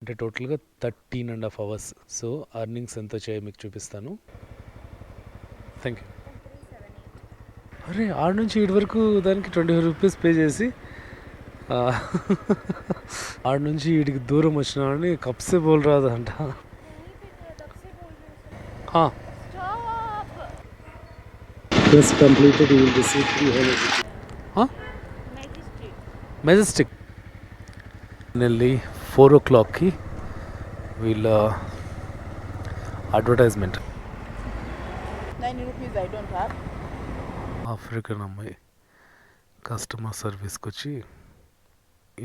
అంటే టోటల్గా 13.5 hours. So earnings ఎంత వచ్చాయో మీకు చూపిస్తాను. Thank you. అరే ఆడ నుంచి ఇటు వరకు దానికి 25 రూపీస్ పే చేసి ఆడ నుంచి వీటికి దూరం వచ్చినామని కప్సే బోల్ రాదంట. Just completed, you will receive 300. Majestic Nelli 4 o'clockకి వీళ్ళ advertisement. 9 rupees I don't have. African అమ్మాయి కస్టమర్ సర్వీస్కి వచ్చి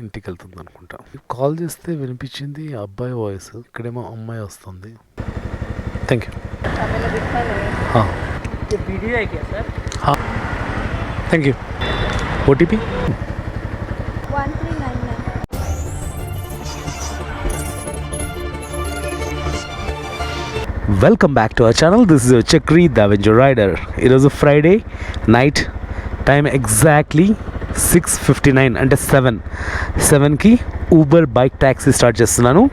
ఇంటికి వెళ్తుంది అనుకుంటా. కాల్ చేస్తే వినిపించింది అబ్బాయి వాయిస్, ఇక్కడేమో అమ్మాయి వస్తుంది. Thank you. ये वीडियो है क्या sir? Thank you. OTP 1399. Welcome back to our channel. This is Chakri the avenger rider. ఈరోజు ఫ్రైడే నైట్, టైం ఎగ్జాక్ట్లీ 6:59 అంటే 7కి ఊబర్ బైక్ ట్యాక్సీ స్టార్ట్ చేస్తున్నాను.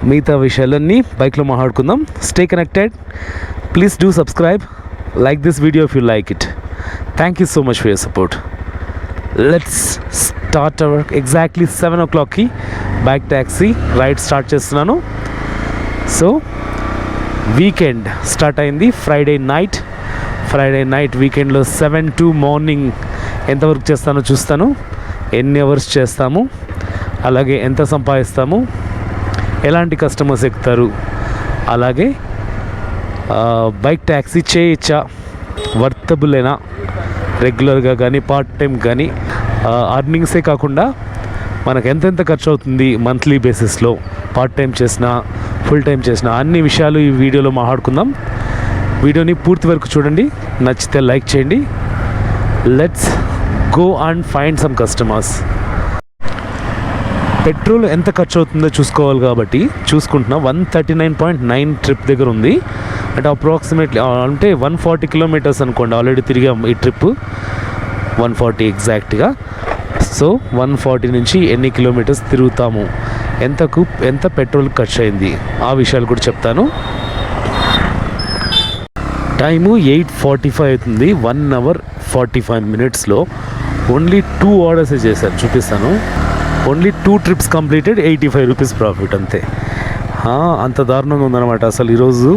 మిగతా విషయాలన్నీ బైక్లో మాట్లాడుకుందాం. Stay connected. Please do subscribe, like this video if you like it. Thank you so much for your support. Let's start our exactly 7 o'clockకి bike taxi ride start చేస్తున్నాను. So weekend start అయింది. Friday night వీకెండ్లో 7 to morning ఎంతవరకు చేస్తానో చూస్తాను. ఎన్ని hours చేస్తాము, అలాగే ఎంత సంపాదిస్తాము, ఎలాంటి కస్టమర్స్ ఎక్కుతారు, అలాగే బైక్ ట్యాక్సీ చేయొచ్చా, వర్తబులేనా, రెగ్యులర్గా కానీ పార్ట్ టైం కానీ, అర్నింగ్సే కాకుండా మనకు ఎంతెంత ఖర్చు అవుతుంది మంత్లీ బేసిస్లో, పార్ట్ టైం చేసినా ఫుల్ టైం చేసినా, అన్ని విషయాలు ఈ వీడియోలో మాట్లాడుకుందాం. వీడియోని పూర్తి వరకు చూడండి, నచ్చితే లైక్ చేయండి. Let's go and find some customers. Petrol ఎంత ఖర్చు అవుతుందో చూసుకోవాలి కాబట్టి చూసుకుంటున్నా. 139.9 ట్రిప్ దగ్గర ఉంది. అంటే అప్రాక్సిమేట్లీ అంటే 140 kilometers అనుకోండి. ఆల్రెడీ తిరిగాం ఈ ట్రిప్ 140 ఎగ్జాక్ట్గా. సో 140 నుంచి ఎన్ని కిలోమీటర్స్ తిరుగుతాము, ఎంత పెట్రోల్ ఖర్చు అయింది, ఆ విషయాలు కూడా చెప్తాను. టైము 8:45 అవుతుంది. 1 hour 45 minutesలో ఓన్లీ 2 orders చేశారు, చూపిస్తాను. Only 2 trips completed, 85 rupees profit అంతే. అంత దారుణంగా ఉందన్నమాట. అసలు ఈరోజు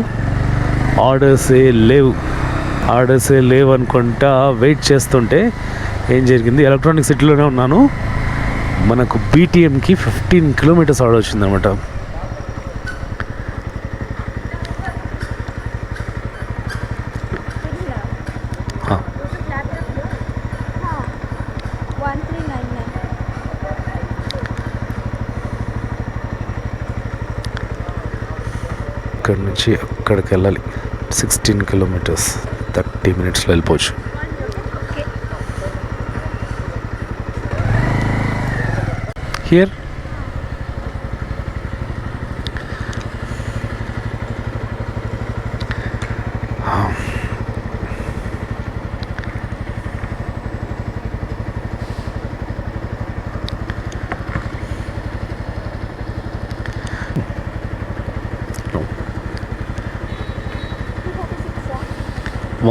ఆర్డర్సే లేవు అనుకుంటా వెయిట్ చేస్తుంటే ఏం జరిగింది, ఎలక్ట్రానిక్ సిటీలోనే ఉన్నాను. మనకు బీటీఎంకి 15 kilometers ఆర్డర్ వచ్చిందనమాట. ఇక్కడ నుంచి అక్కడికి వెళ్ళాలి 16 kilometers, 30 minutesలో వెళ్ళిపోవచ్చు. Here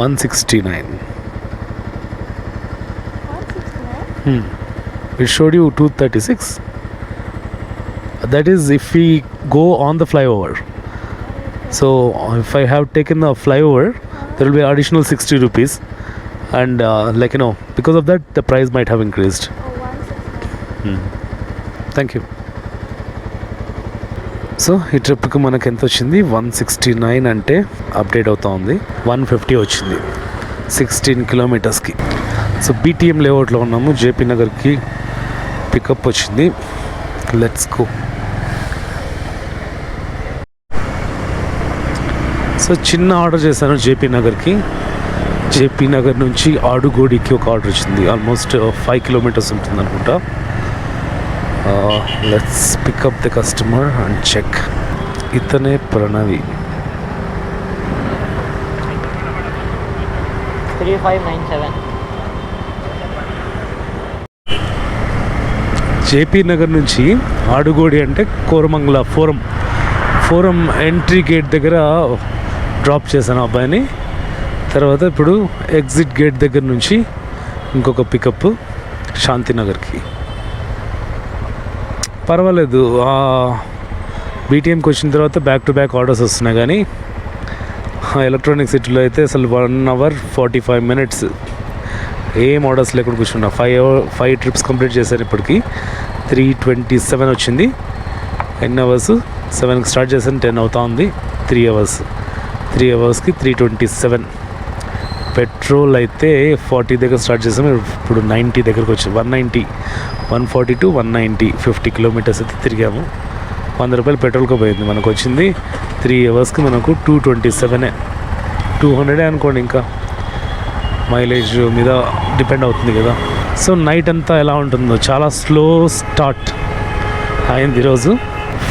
$169. 169. It showed you 236. That is if we go on the flyover. So if I have taken the flyover, there will be additional 60 rupees, and because of that the price might have increased. 169. Thank you. So ఈ ట్రిప్కి మనకు ఎంత వచ్చింది, 169 అంటే update అవుతూ ఉంది. 150 వచ్చింది 16 kilometersకి. So BTM లేఅవుట్లో ఉన్నాము. జేపీ నగర్కి పికప్ వచ్చింది. Let's go. సో చిన్న ఆర్డర్ చేశాను జేపీ నగర్కి. జేపీ నగర్ నుంచి ఆడుగోడికి ఒక ఆర్డర్ వచ్చింది. ఆల్మోస్ట్ 5 kilometers ఉంటుంది అనుకుంటా. Let's pick up the customer and check. ఇతనే ప్రణవి. 3597. జేపీ నగర్ నుంచి ఆడుగోడి అంటే కోరమంగళ ఫోరం ఎంట్రీ గేట్ దగ్గర డ్రాప్ చేశాను అబ్బాయిని. తర్వాత ఇప్పుడు ఎగ్జిట్ గేట్ దగ్గర నుంచి ఇంకొక పికప్ శాంతినగర్కి. పర్వాలేదు, బీటీఎంకి వచ్చిన తర్వాత బ్యాక్ టు బ్యాక్ ఆర్డర్స్ వస్తున్నాయి. కానీ ఎలక్ట్రానిక్ సిటీలో అయితే అసలు 1 hour 45 minutes ఏం ఆర్డర్స్ లేకుండా కూర్చున్నా. 5 trips కంప్లీట్ చేశాను. ఇప్పటికి 3:27 వచ్చింది. ఎన్ని అవర్స్? 7కి స్టార్ట్ చేశాను, 10 అవుతా ఉంది. 3 అవర్స్కి 3:27. పెట్రోల్ అయితే 40 దగ్గర స్టార్ట్ చేసాము, ఇప్పుడు 90 దగ్గరకు వచ్చి 190, 140 to 190, 50 kilometers అయితే తిరిగాము. 100 రూపాయలు పెట్రోల్కి పోయింది. మనకు వచ్చింది 3 అవర్స్కి మనకు 227, 200 అనుకోండి. ఇంకా మైలేజ్ మీద డిపెండ్ అవుతుంది కదా. సో నైట్ అంతా ఎలా ఉంటుందో, చాలా స్లో స్టార్ట్ అయింది ఈరోజు,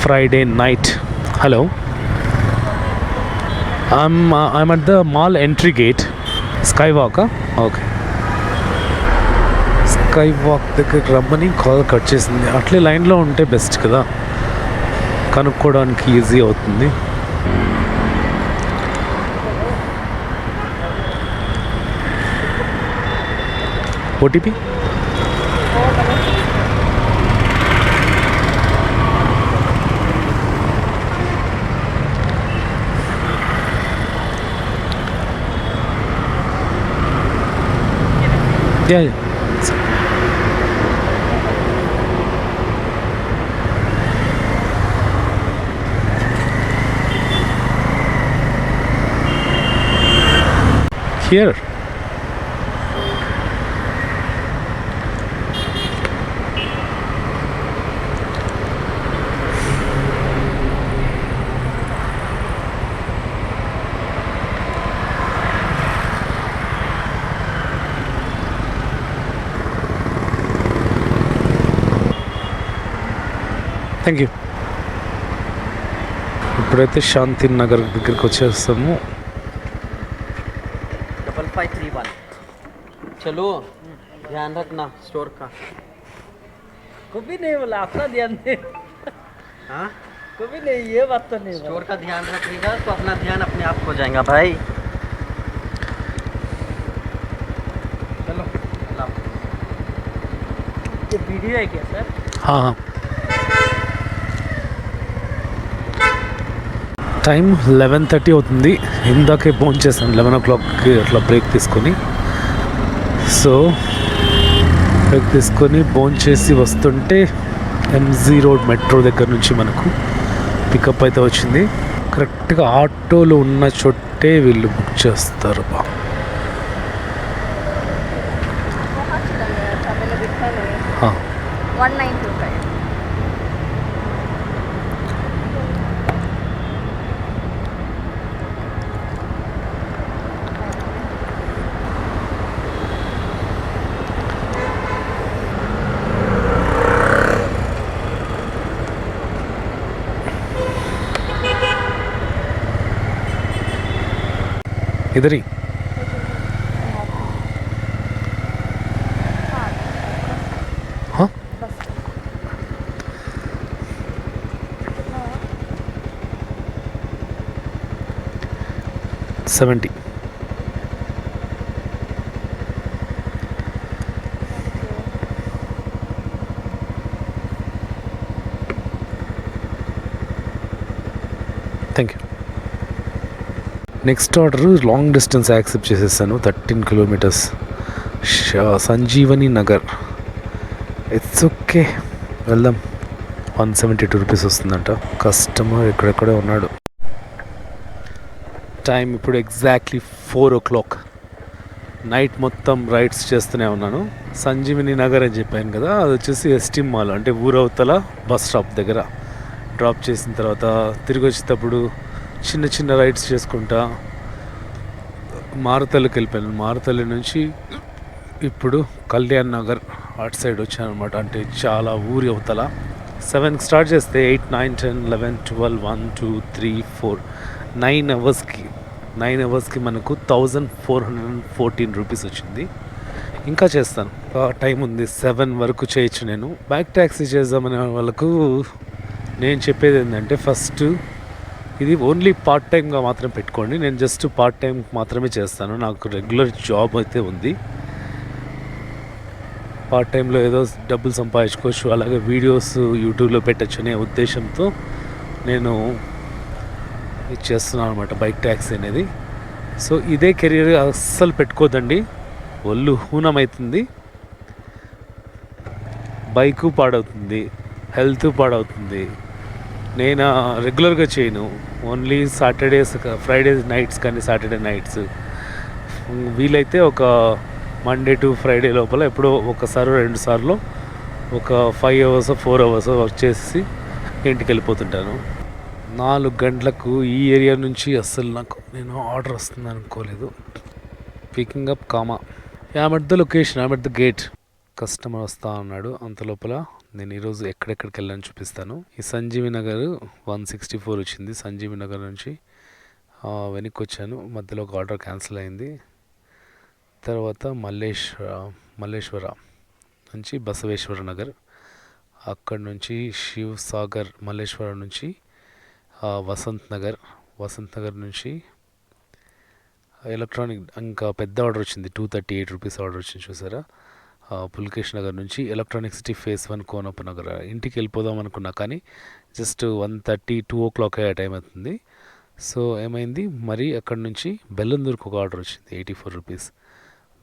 Friday night. Hello, I'm at the mall entry gate. Sky walk. Okay, sky walk దగ్గరికి రమ్మని కాల్ కట్ చేసింది. అట్లే లైన్లో ఉంటే బెస్ట్ కదా, కనుక్కోవడానికి ఈజీ అవుతుంది. OTP Yeah. Here. Thank you. ఇప్పుడైతే శాంతి నగర్ దగ్గరికి వచ్చేస్తాము. 5531. चलो ध्यान रखना स्टोर का. कभी नहीं बोला, अपना ध्यान दे. हाँ, कभी नहीं, ये बात तो नहीं. स्टोर का ध्यान रखिएगा तो अपना ध्यान अपने आप हो जाएगा भाई. चलो ये वीडियो है क्या सर? हाँ. టైం 11:30 అవుతుంది. ఇందాకే భోజనం చేశాను 11 o'clockకి అట్లా బ్రేక్ తీసుకొని. సో బ్రేక్ తీసుకొని భోజనం చేసి వస్తుంటే ఎంజీ రోడ్ మెట్రో దగ్గర నుంచి మనకు పికప్ అయితే వచ్చింది. కరెక్ట్గా ఆటోలు ఉన్న చోటే వీళ్ళు బుక్ చేస్తారు. బా 195. इधर ही. हाँ, 70. Thank you. Next order long distance accept చేసేసాను, 13 kilometers, Sanjeevani Nagar. It's okay, వెళ్దాం. 172 rupees వస్తుందంట. కస్టమర్ ఎక్కడెక్కడే ఉన్నాడు. టైం ఇప్పుడు ఎగ్జాక్ట్లీ 4 o'clock. నైట్ మొత్తం రైడ్స్ చేస్తూనే ఉన్నాను. సంజీవని నగర్ అని చెప్పాను కదా, అది వచ్చేసి ఎస్టీ మాల్ అంటే ఊరవతల బస్ స్టాప్ దగ్గర డ్రాప్ చేసిన తర్వాత తిరిగి వచ్చేటప్పుడు చిన్న చిన్న రైడ్స్ చేసుకుంటా మారుతల్లికి వెళ్ళిపోయాను. మారుతల్లి నుంచి ఇప్పుడు కళ్యాణ్ నగర్ అటు సైడ్ వచ్చాను అనమాట. అంటే చాలా ఊరి అవతల. 7కి స్టార్ట్ చేస్తే 8, 9, 10, 11, 12, 1, 2, 3, 4, 9 అవర్స్కి మనకు 1414 rupees వచ్చింది. ఇంకా చేస్తాను, టైం ఉంది, 7 వరకు చేయొచ్చు. నేను బైక్ ట్యాక్సీ చేద్దామనే వాళ్ళకు నేను చెప్పేది ఏంటంటే, ఫస్ట్ ఇది ఓన్లీ పార్ట్ టైంగా మాత్రం పెట్టుకోండి. నేను జస్ట్ పార్ట్ టైం మాత్రమే చేస్తాను, నాకు రెగ్యులర్ జాబ్ అయితే ఉంది. పార్ట్ టైంలో ఏదో డబ్బులు సంపాదించుకోవచ్చు, అలాగే వీడియోస్ యూట్యూబ్లో పెట్టచ్చు అనే ఉద్దేశంతో నేను ఇది చేస్తున్నాను అనమాట, బైక్ ట్యాక్సీ అనేది. సో ఇదే కెరీర్ అస్సలు పెట్టుకోదండి, ఒళ్ళు హూనమవుతుంది, బైకు పాడవుతుంది, హెల్త్ పాడవుతుంది. నేను రెగ్యులర్గా చేయను, ఓన్లీ సాటర్డేస్, ఫ్రైడేస్ నైట్స్ కానీ సాటర్డే నైట్స్, వీలైతే ఒక మండే టు ఫ్రైడే లోపల ఎప్పుడో ఒకసారి 2 సార్లు ఒక 5 అవర్స్ 4 అవర్స్ వర్క్ చేసి ఇంటికి వెళ్ళిపోతుంటాను. 4 గంటలకు ఈ ఏరియా నుంచి అస్సలు నేను ఆర్డర్ వస్తుంది అనుకోలేదు. Picking up comma, I'm at the location, I'm at the gate. Customer వస్తా ఉన్నాడు, అంత లోపల నేను ఈరోజు ఎక్కడెక్కడికి వెళ్ళని చూపిస్తాను. ఈ సంజీవి నగర్ 164 వచ్చింది, సంజీవి నగర్ నుంచి వెనక్కి వచ్చాను, మధ్యలో ఒక ఆర్డర్ క్యాన్సిల్ అయింది. తర్వాత మల్లేశ్వర నుంచి బసవేశ్వర నగర్, అక్కడి నుంచి శివ్ సాగర్, మల్లేశ్వరం నుంచి వసంత్ నగర్ నుంచి ఎలక్ట్రానిక్, ఇంకా పెద్ద ఆర్డర్ వచ్చింది, 238 రూపీస్ ఆర్డర్ వచ్చింది చూసారా. పుల్కేష్ నగర్ నుంచి electronic city face 1 Konappa Nagar. ఇంటికి వెళ్ళిపోదాం అనుకున్నా కానీ జస్ట్ 1:30 2 o'clock అయ్యే టైం అవుతుంది. సో ఏమైంది, మరి అక్కడి నుంచి బెల్లందూరుకు ఒక ఆర్డర్ వచ్చింది 84 రూపీస్.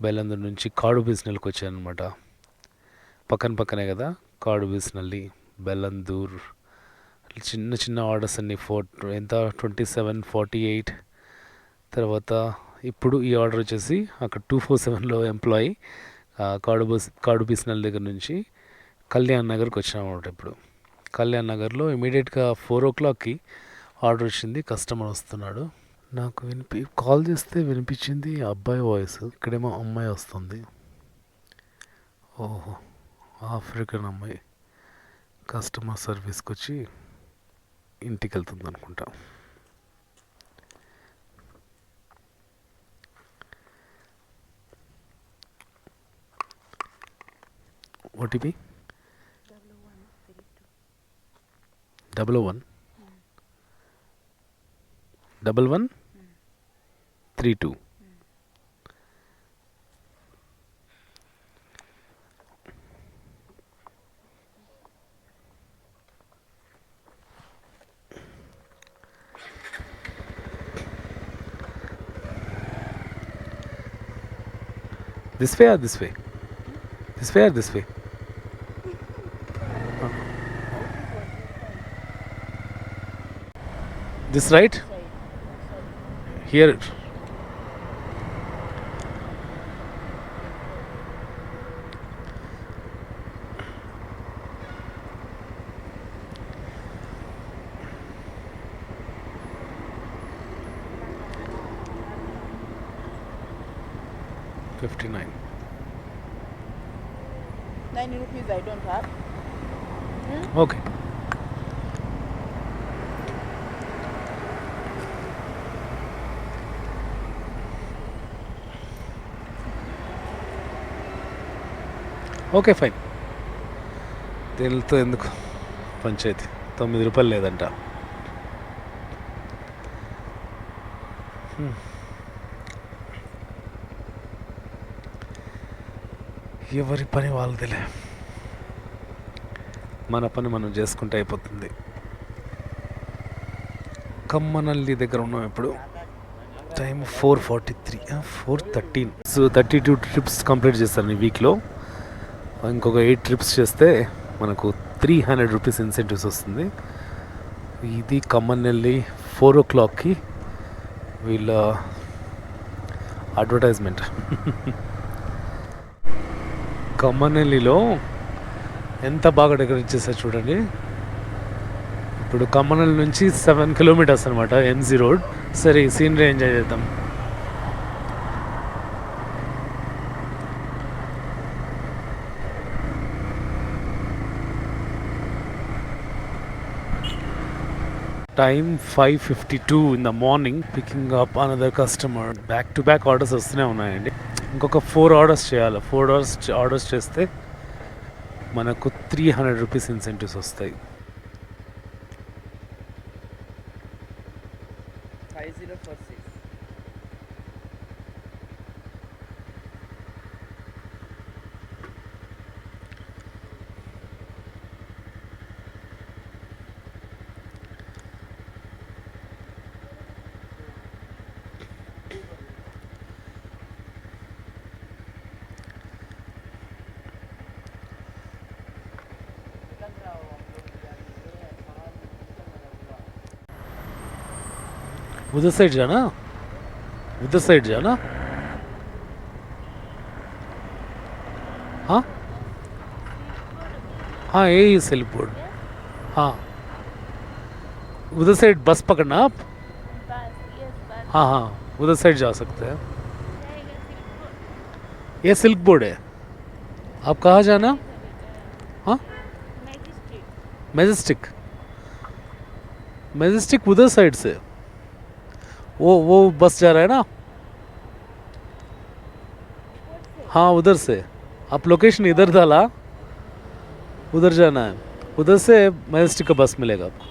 బెల్లందూరు నుంచి కాడు బిజినెల్కి వచ్చాను అనమాట, పక్కనే కదా కాడు బిజినల్లి, బెల్లందూర్. చిన్న ఆర్డర్స్ అన్ని ఎంత 27, 48. తర్వాత ఇప్పుడు ఈ ఆర్డర్ వచ్చేసి అక్కడ 247లో ఎంప్లాయీ కాడు బిజినల్ దగ్గర నుంచి కళ్యాణ్ నగర్కి వచ్చామన్నమాట. ఇప్పుడు కళ్యాణ్ నగర్లో ఇమీడియట్గా 4 o'clockకి ఆర్డర్ వచ్చింది, కస్టమర్ వస్తున్నాడు. నాకు కాల్ చేస్తే వినిపించింది అబ్బాయి వాయిస్, ఇక్కడేమో అమ్మాయి వస్తుంది. ఓహో, ఆఫ్రికన్ అమ్మాయి కస్టమర్ సర్వీస్కి వచ్చి ఇంటికి వెళ్తుంది అనుకుంటా. OTP 1132. This way or this way? This way or this way? This right? Here. $59. 90 rupees I don't have. Okay. Okay fine. దీనితో ఎందుకు పంచాయతీ, 9 రూపాయలు లేదంట. ఎవరి పని వాళ్ళదిలే, మన పని మనం చేసుకుంటే అయిపోతుంది. కమ్మనల్లి దగ్గర ఉన్నాం ఇప్పుడు, టైం 4:43, 4:13. సో 32 ట్రిప్స్ కంప్లీట్ చేస్తాను ఈ వీక్లో. ఇంకొక 8 ట్రిప్స్ చేస్తే మనకు 300 రూపీస్ ఇన్సెంటివ్స్ వస్తుంది. ఇది కమ్మనల్లి 4 o'clockకి వీళ్ళ అడ్వర్టైజ్మెంట్. కమ్మనల్లిలో ఎంత బాగా డెకరేట్ చేస్తారు చూడండి. ఇప్పుడు కమ్మనల్లి నుంచి 7 kilometers అనమాట, MG రోడ్. సరే, సీనరీ ఎంజాయ్ చేద్దాం. Time 5:52 in the morning. Picking up another customer. Back to back orders వస్తూనే ఉన్నాయండి. ఇంకొక 4 ఆర్డర్స్ చేయాలి. 4 ఆర్డర్స్ చేస్తే మనకు 300 రూపీస్ ఇన్సెంటివ్స్ వస్తాయి. 5046. उधर साइड जाना, उधर साइड जाना. हाँ हाँ यही सिल्क बोर्ड. हाँ उधर साइड बस पकड़ना आप. हाँ हाँ उधर साइड जा सकते हैं. ये सिल्क बोर्ड है. आप कहाँ जाना? हाँ मैजेस्टिक. मैजेस्टिक उधर साइड से वो बस जा रहा है ना. हाँ उधर से आप लोकेशन इधर डाला, उधर जाना है. उधर से मैजेस्टिक का बस मिलेगा आपको.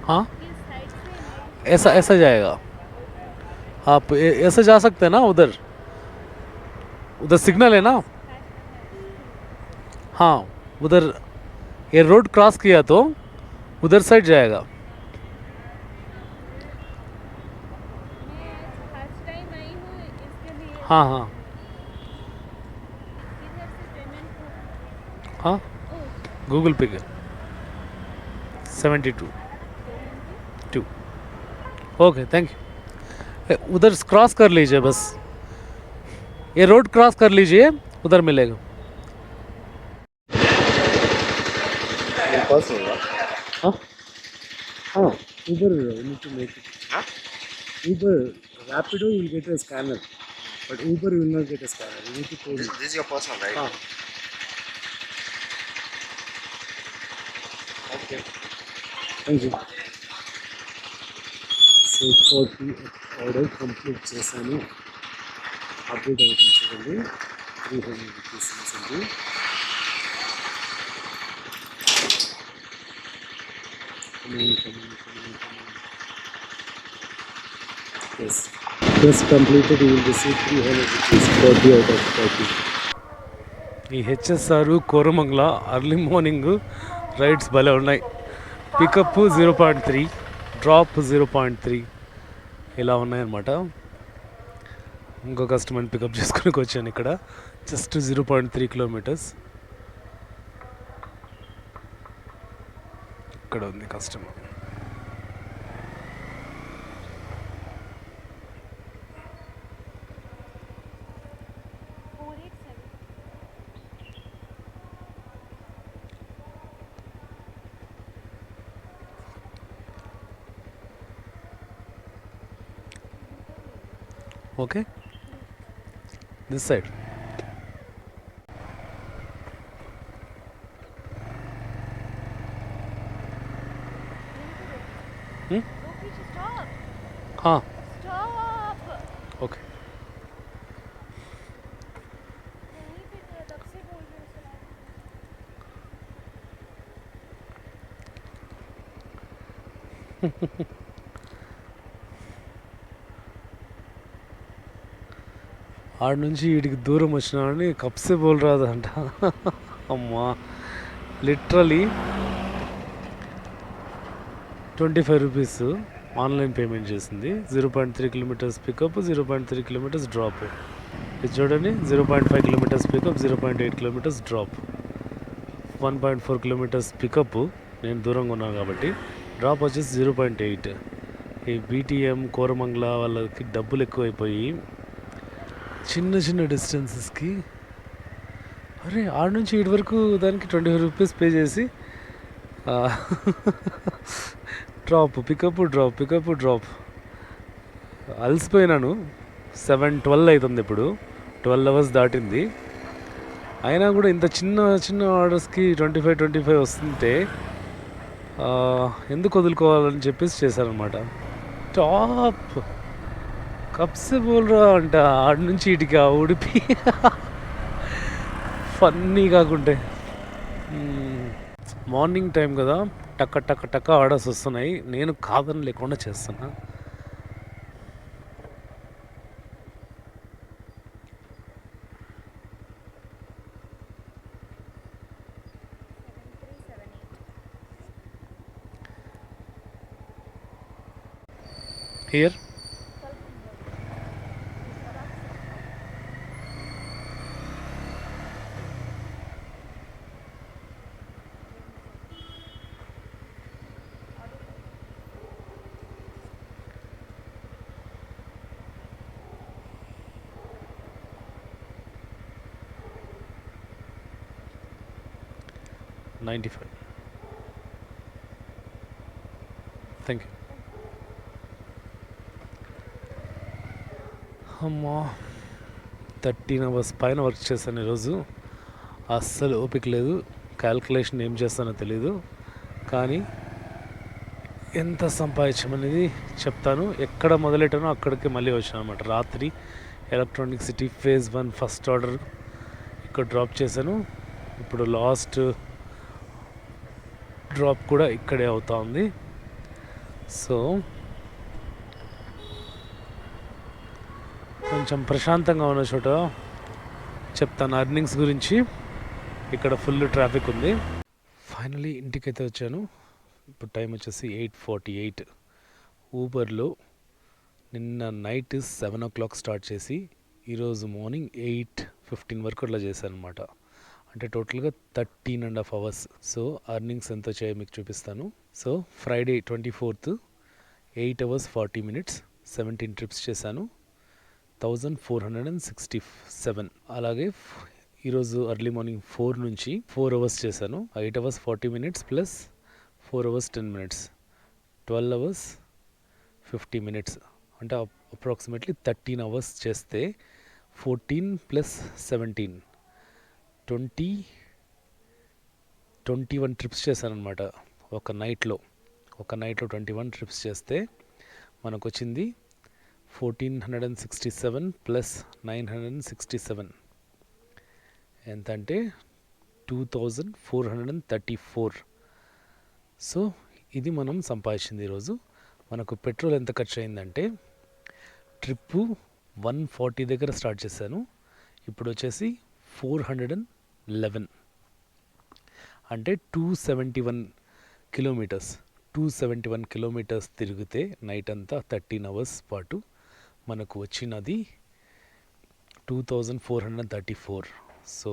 हाँ ऐसा ऐसा जाएगा. आप ऐसे जा सकते हैं ना. उधर उधर सिग्नल है ना. हाँ उधर ये रोड क्रॉस किया तो उधर साइड जाएगा. हाँ हाँ हाँ गूगल पे कर 72 ओके थैंक यू. उधर क्रॉस कर लीजिए बस. ये रोड क्रॉस कर लीजिए, उधर मिलेगा. हाँ हाँ उबर need to make it. Uber Rapido you will get a scanner, but Uber you will not get a scanner. You need to pay. This is your personal, right? हाँ. Okay. Thank you. 640 order complete చేశాను. Update అవుతుంది చూడండి. 300 rupees incentive. Yes. Just completed, you will receive 300 rupees 40 out of 40. ఈ HSR Koramangala early morning rides భలే ఉన్నాయి. Pickup 0.3, drop 0.3 ఇలా ఉన్నాయన్నమాట. ఇంకో కస్టమర్ని పికప్ చేసుకుని వచ్చాను ఇక్కడ. Just 0.3 kilometres. ఇక్కడ ఉంది customer. Okay, this side. Stop. हाँ Stop. ओके. यहीं पे तब से बोल रहे हो सलाम. ఆడ నుంచి వీడికి దూరం వచ్చినాడని కప్సే బోల్ రాదంట. అమ్మా లిటరలీ 25 రూపీస్ ఆన్లైన్ పేమెంట్ చేసింది. 0.3 కిలోమీటర్స్ పికప్, 0.3 కిలోమీటర్స్ డ్రాప్. ఇది చూడండి, 0.5 kilometres pick up, 0.8 kilometres drop, 1.4 kilometres pick up. నేను దూరంగా ఉన్నాను కాబట్టి. డ్రాప్ వచ్చేసి 0.8. ఈ బీటీఎం కోరమంగళ వాళ్ళకి డబ్బులు ఎక్కువైపోయి చిన్న చిన్న డిస్టెన్సెస్కి అరే ఆడ నుంచి ఇటు వరకు దానికి 25 రూపీస్ పే చేసి drop pickup drop pickup drop అలసిపోయినాను. 7:12 అవుతుంది ఇప్పుడు. 12 అవర్స్ దాటింది. అయినా కూడా ఇంత చిన్న చిన్న ఆర్డర్స్కి 25 వస్తుంటే ఎందుకు వదులుకోవాలని చెప్పేసి చేశారనమాట. టాప్ కప్సే బోల్రా అంట ఆడి నుంచి ఇటుకి ఆ ఉడిపి ఫన్నీ కాకుంటే మార్నింగ్ టైం కదా టక్క టక్క టక్క ఆర్డర్స్ వస్తున్నాయి. నేను కాదని లేకుండా చేస్తున్నా. హియర్ $95. Thank you. అమ్మా 13 అవర్స్ పైన వర్క్ చేశాను ఈరోజు. అస్సలు ఓపిక లేదు. క్యాల్కులేషన్ ఏం చేస్తానో తెలీదు, కానీ ఎంత సంపాదించమనేది చెప్తాను. ఎక్కడ మొదలెట్టానో అక్కడికి మళ్ళీ వచ్చాను అనమాట. రాత్రి electronic city phase 1 first order ఇక్కడ డ్రాప్ చేశాను. ఇప్పుడు లాస్ట్ డ్రాప్ కూడా ఇక్కడే అవుతా ఉంది. సో కొంచెం ప్రశాంతంగా ఉన్న చోట చెప్తాను అర్నింగ్స్ గురించి. ఇక్కడ ఫుల్ ట్రాఫిక్ ఉంది. ఫైనలీ ఇంటికైతే వచ్చాను. ఇప్పుడు టైం వచ్చేసి 8:48. ఊబర్లో నిన్న నైట్ 7 o'clock స్టార్ట్ చేసి ఈరోజు మార్నింగ్ 8:15 వరకు అట్లా చేశాను అనమాట. అంటే టోటల్గా 13.5 hours. సో అర్నింగ్స్ ఎంత వచ్చాయో మీకు చూపిస్తాను. So Friday 24th 8 hours 40 minutes 17 trips చేశాను. 1467. అలాగే ఈరోజు ఎర్లీ మార్నింగ్ 4 నుంచి 4 hours చేశాను. 8 hours 40 minutes plus 4 hours 10 minutes 12 hours 50 minutes. అంటే అప్రాక్సిమేట్లీ 13 hours చేస్తే 14 + 17 21 ట్రిప్స్ చేశానమాట ఒక నైట్లో 21 ట్రిప్స్ చేస్తే మనకు వచ్చింది 1467 + 967 ఎంత అంటే 2434. సో ఇది మనం సంపాదించింది ఈరోజు. మనకు పెట్రోల్ ఎంత ఖర్చు అయిందంటే ట్రిప్పు 140 దగ్గర స్టార్ట్ చేశాను. ఇప్పుడు వచ్చేసి 411 అంటే 271 కిలోమీటర్స్. 271 కిలోమీటర్స్ తిరిగితే నైట్ అంతా 13 hours పాటు మనకు వచ్చినది 2434. సో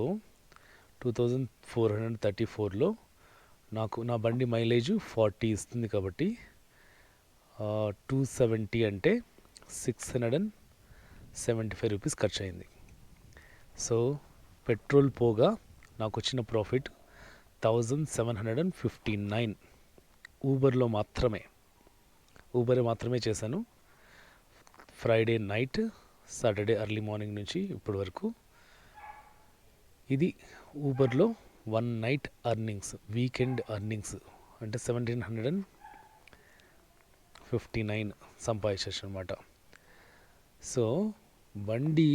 2434లో నాకు నా బండి మైలేజ్ 40 ఇస్తుంది కాబట్టి 270 అంటే 675 రూపీస్ ఖర్చు అయింది. సో పెట్రోల్ పోగా నాకు వచ్చిన ప్రాఫిట్ 1759. ఊబర్లో మాత్రమే చేశాను. Friday night Saturday early morning నుంచి ఇప్పటి వరకు. ఇది ఊబర్లో 1 night అర్నింగ్స్, వీకెండ్ అర్నింగ్స్ అంటే 1759 సంపాదించచ్చు అనమాట. సో బండి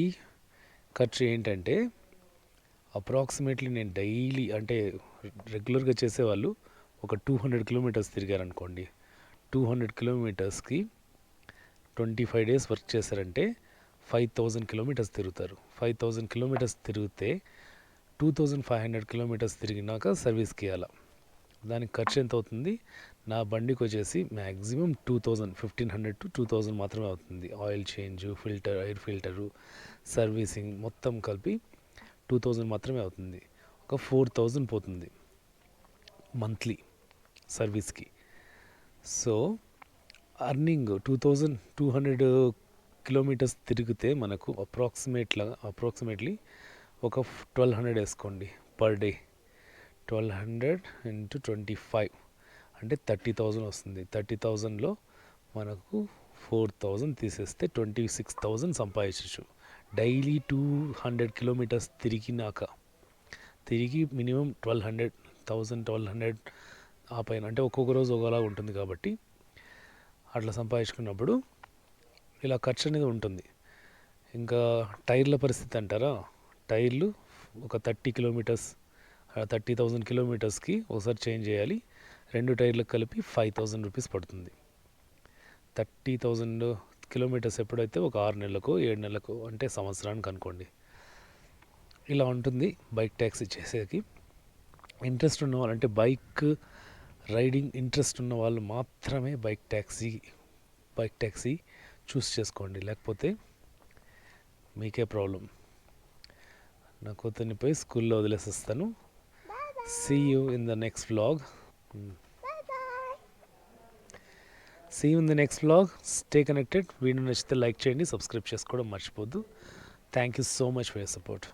ఖర్చు ఏంటంటే అప్రాక్సిమేట్లీ నేను డైలీ అంటే రెగ్యులర్గా చేసేవాళ్ళు ఒక 200 kilometers తిరిగారనుకోండి. 200 kilometersకి 25 days వర్క్ చేశారంటే 5000 kilometers తిరుగుతారు. 5000 kilometers తిరిగితే 2500 kilometers తిరిగినాక సర్వీస్కి ఇవ్వాలి. దానికి ఖర్చు ఎంత అవుతుంది? నా బండికి వచ్చేసి మ్యాక్సిమం 1500 to 2000 మాత్రమే అవుతుంది. Oil change, filter, air filter, servicing మొత్తం కలిపి 2000 మాత్రమే అవుతుంది. ఒక 4000 పోతుంది మంత్లీ సర్వీస్కి. సో అర్నింగ్ 2200 kilometers తిరిగితే మనకు అప్రాక్సిమేట్లీ ఒక 1200 వేసుకోండి పర్ డే. 1200 × 25 అంటే 30,000 వస్తుంది. 30,000లో మనకు 4000 తీసేస్తే 26,000 సంపాదించవచ్చు. డైలీ 200 kilometers తిరిగి మినిమం 1200 ఆ పైన అంటే ఒక్కొక్క రోజు ఒకలా ఉంటుంది కాబట్టి అట్లా సంపాదించుకున్నప్పుడు ఇలా ఖర్చు అనేది ఉంటుంది. ఇంకా టైర్ల పరిస్థితి అంటారా, టైర్లు ఒక 30,000 కిలోమీటర్స్కి ఒకసారి చేంజ్ చేయాలి. 2 టైర్లకు కలిపి 5,000 రూపీస్ పడుతుంది. 30,000 కిలోమీటర్స్ ఎప్పుడైతే ఒక 6 నెలలకు 7 నెలలకు అంటే సంవత్సరానికి అనుకోండి. ఇలా ఉంటుంది బైక్ ట్యాక్సీ చేసేకి. ఇంట్రెస్ట్ ఉన్న వాళ్ళు అంటే బైక్ రైడింగ్ ఇంట్రెస్ట్ ఉన్న వాళ్ళు మాత్రమే బైక్ ట్యాక్సీ చూస్ చేసుకోండి, లేకపోతే మీకే ప్రాబ్లం. నా కూతుర్ని పోయి స్కూల్లో వదిలేసి వస్తాను. See you in the next vlog. Stay connected. Video నచ్చితే లైక్ చేయండి, సబ్స్క్రైబ్ చేసుకోవడం మర్చిపోద్దు. Thank you so much for your support.